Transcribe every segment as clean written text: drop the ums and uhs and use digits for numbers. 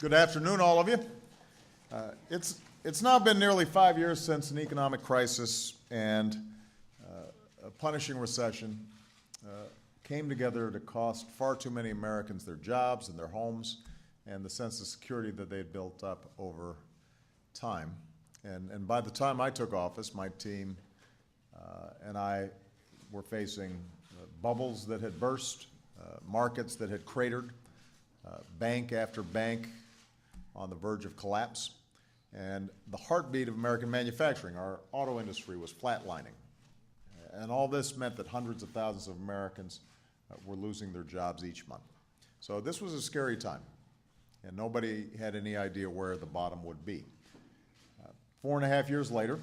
Good afternoon, all of you. It's now been nearly 5 years since an economic crisis and a punishing recession came together to cost far too many Americans their jobs and their homes and the sense of security that they had built up over time. And by the time I took office, my team and I were facing bubbles that had burst, markets that had cratered, bank after bank on the verge of collapse, and the heartbeat of American manufacturing, our auto industry, was flatlining. And all this meant that hundreds of thousands of Americans were losing their jobs each month. So this was a scary time, and nobody had any idea where the bottom would be. 4.5 years later,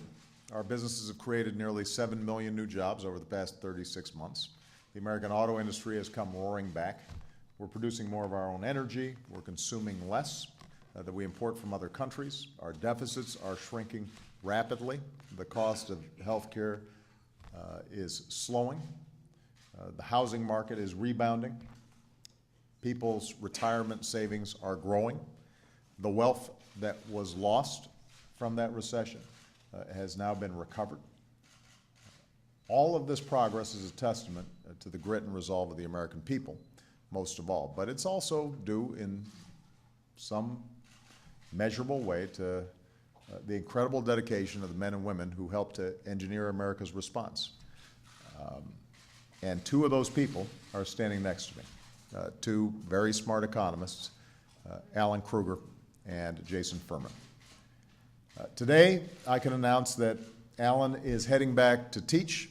our businesses have created nearly 7 million new jobs over the past 36 months. The American auto industry has come roaring back. We're producing more of our own energy. We're consuming less that we import from other countries. Our deficits are shrinking rapidly. The cost of health care is slowing. The housing market is rebounding. People's retirement savings are growing. The wealth that was lost from that recession has now been recovered. All of this progress is a testament to the grit and resolve of the American people, most of all. But it's also due in some measurable way to the incredible dedication of the men and women who helped to engineer America's response. And two of those people are standing next to me, two very smart economists, Alan Krueger and Jason Furman. Today, I can announce that Alan is heading back to teach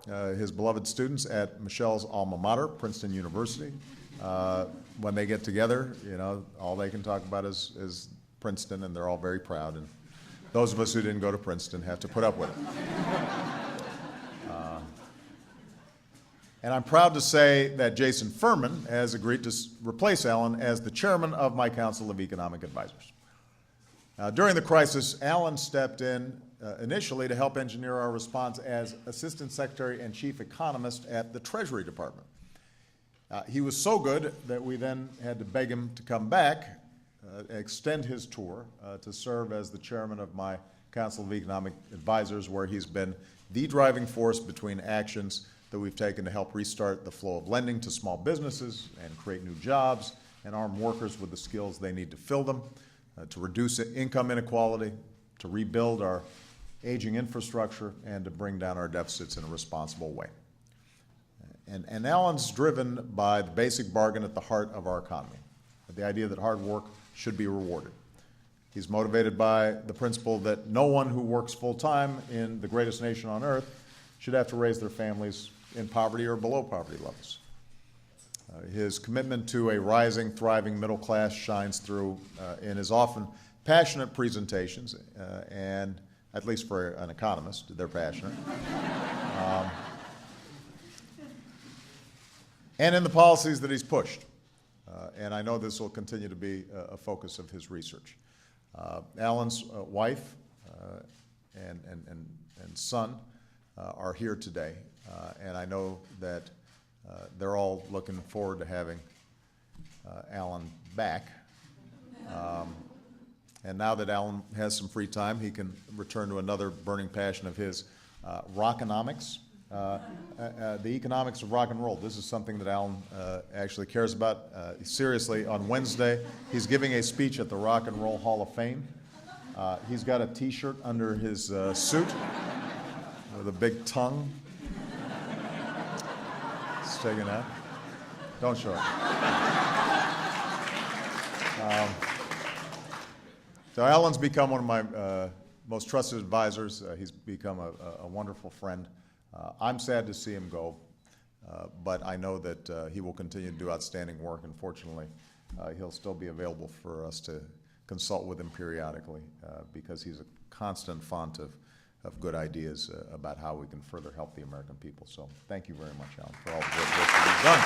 his beloved students at Michelle's alma mater, Princeton University. When they get together, you know, all they can talk about is Princeton, and they're all very proud. And those of us who didn't go to Princeton have to put up with it. And I'm proud to say that Jason Furman has agreed to replace Alan as the chairman of my Council of Economic Advisors. During the crisis, Alan stepped in initially to help engineer our response as Assistant Secretary and Chief Economist at the Treasury Department. He was so good that we then had to beg him to come back, extend his tour to serve as the chairman of my Council of Economic Advisors, where he's been the driving force between actions that we've taken to help restart the flow of lending to small businesses and create new jobs and arm workers with the skills they need to fill them, to reduce income inequality, to rebuild our aging infrastructure, and to bring down our deficits in a responsible way. And Alan's driven by the basic bargain at the heart of our economy, the idea that hard work should be rewarded. He's motivated by the principle that no one who works full-time in the greatest nation on earth should have to raise their families in poverty or below poverty levels. His commitment to a rising, thriving middle class shines through in his often passionate presentations, and at least for an economist, they're passionate. And in the policies that he's pushed. And I know this will continue to be a focus of his research. Alan's wife and son are here today, and I know that they're all looking forward to having Alan back. And now that Alan has some free time, he can return to another burning passion of his, rockonomics. The economics of rock and roll. This is something that Alan actually cares about. Seriously, on Wednesday, he's giving a speech at the Rock and Roll Hall of Fame. He's got a T-shirt under his suit with a big tongue. It's taken out. Don't show it. So Alan's become one of my most trusted advisors. He's become a wonderful friend. I'm sad to see him go, but I know that he will continue to do outstanding work, and fortunately, he'll still be available for us to consult with him periodically because he's a constant font of good ideas about how we can further help the American people. So thank you very much, Alan, for all the great work that you've done.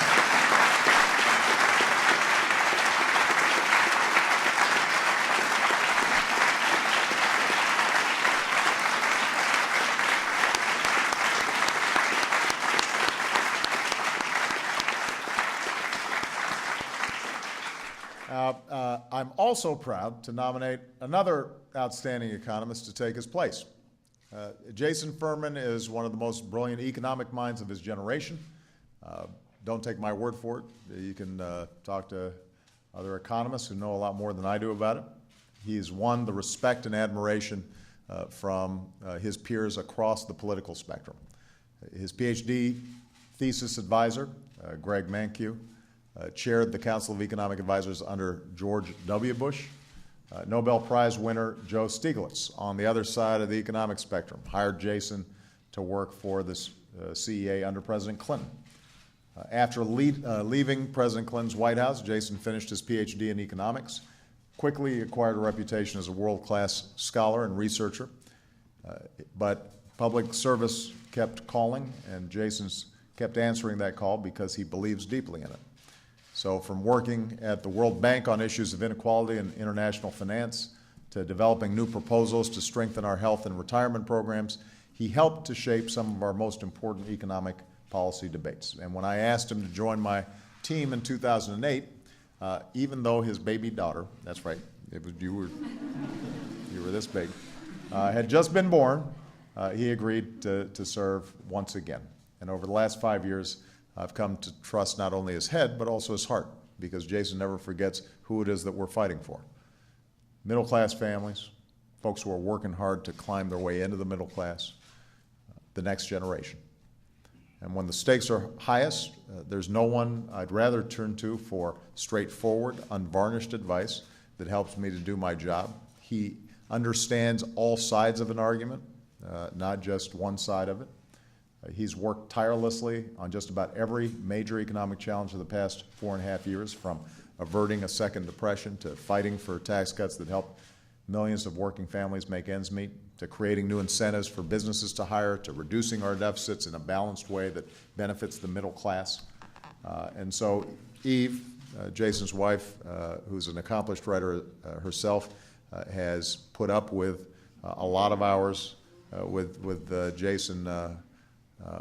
I'm also proud to nominate another outstanding economist to take his place. Jason Furman is one of the most brilliant economic minds of his generation. Don't take my word for it. You can talk to other economists who know a lot more than I do about it. He's won the respect and admiration from his peers across the political spectrum. His PhD thesis advisor, Greg Mankiw, chaired the Council of Economic Advisors under George W. Bush. Nobel Prize winner Joe Stiglitz, on the other side of the economic spectrum, hired Jason to work for the CEA under President Clinton. After leaving President Clinton's White House, Jason finished his PhD in economics, quickly acquired a reputation as a world-class scholar and researcher, but public service kept calling, and Jason's kept answering that call because he believes deeply in it. So from working at the World Bank on issues of inequality and international finance to developing new proposals to strengthen our health and retirement programs, he helped to shape some of our most important economic policy debates. And when I asked him to join my team in 2008, even though his baby daughter, that's right, you were this big, had just been born, he agreed to serve once again. And over the last 5 years, I've come to trust not only his head, but also his heart, because Jason never forgets who it is that we're fighting for. Middle-class families, folks who are working hard to climb their way into the middle class, the next generation. And when the stakes are highest, there's no one I'd rather turn to for straightforward, unvarnished advice that helps me to do my job. He understands all sides of an argument, not just one side of it. He's worked tirelessly on just about every major economic challenge of the past 4.5 years, from averting a second depression to fighting for tax cuts that help millions of working families make ends meet, to creating new incentives for businesses to hire, to reducing our deficits in a balanced way that benefits the middle class. And so Eve, Jason's wife, who's an accomplished writer herself, has put up with a lot of hours with Jason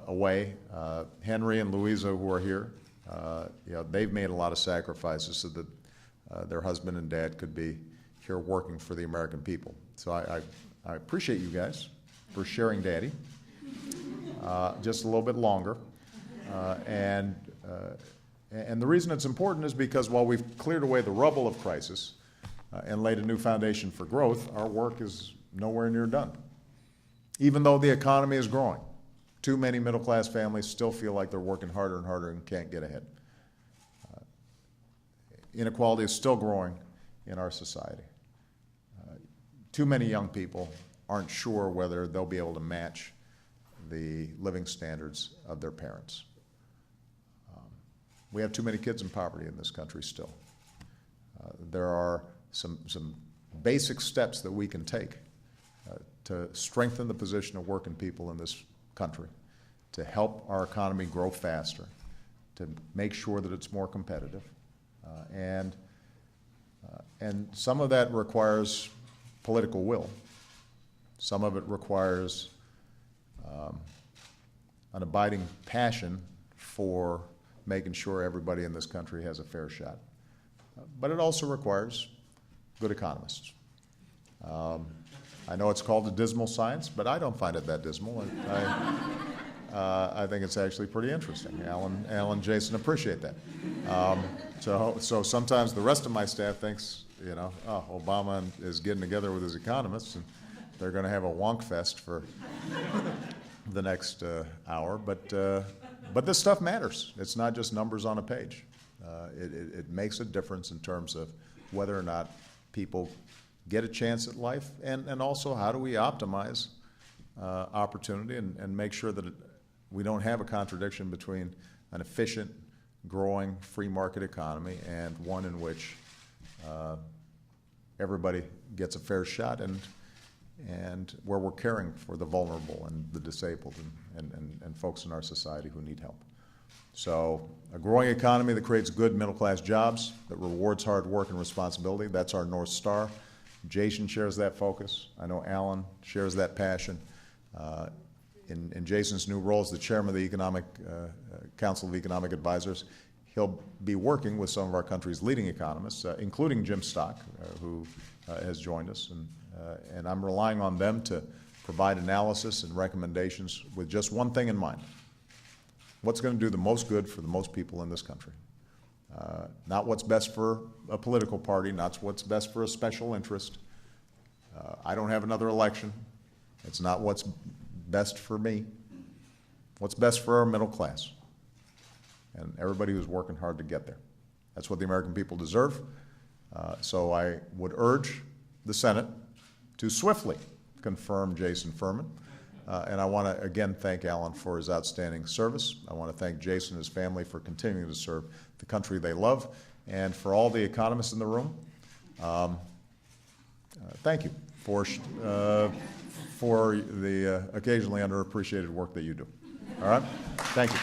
away. Henry and Louisa, who are here, they've made a lot of sacrifices so that their husband and dad could be here working for the American people. So I appreciate you guys for sharing Daddy just a little bit longer. And the reason it's important is because while we've cleared away the rubble of crisis and laid a new foundation for growth, our work is nowhere near done. Even though the economy is growing, too many middle-class families still feel like they're working harder and harder and can't get ahead. Inequality is still growing in our society. Too many young people aren't sure whether they'll be able to match the living standards of their parents. We have too many kids in poverty in this country still. There are some basic steps that we can take to strengthen the position of working people in this country, to help our economy grow faster, to make sure that it's more competitive. And some of that requires political will. Some of it requires an abiding passion for making sure everybody in this country has a fair shot. But it also requires good economists. I know it's called a dismal science, but I don't find it that dismal. I think it's actually pretty interesting. Alan and Jason appreciate that. So sometimes the rest of my staff thinks, Obama is getting together with his economists, and they're going to have a wonk fest for the next hour. But this stuff matters. It's not just numbers on a page. It makes a difference in terms of whether or not people get a chance at life, and also how do we optimize opportunity and make sure that we don't have a contradiction between an efficient, growing, free market economy and one in which everybody gets a fair shot and where we're caring for the vulnerable and the disabled and folks in our society who need help. So a growing economy that creates good middle-class jobs, that rewards hard work and responsibility, that's our North Star. Jason shares that focus. I know Alan shares that passion. In Jason's new role as the chairman of the Council of Economic Advisors, he'll be working with some of our country's leading economists, including Jim Stock, who has joined us. And I'm relying on them to provide analysis and recommendations with just one thing in mind: what's going to do the most good for the most people in this country. Not what's best for a political party, not what's best for a special interest. I don't have another election. It's not what's best for me. What's best for our middle class and everybody who's working hard to get there. That's what the American people deserve. So I would urge the Senate to swiftly confirm Jason Furman. And I want to again thank Alan for his outstanding service. I want to thank Jason and his family for continuing to serve the country they love. And for all the economists in the room, thank you for the occasionally underappreciated work that you do. All right? Thank you.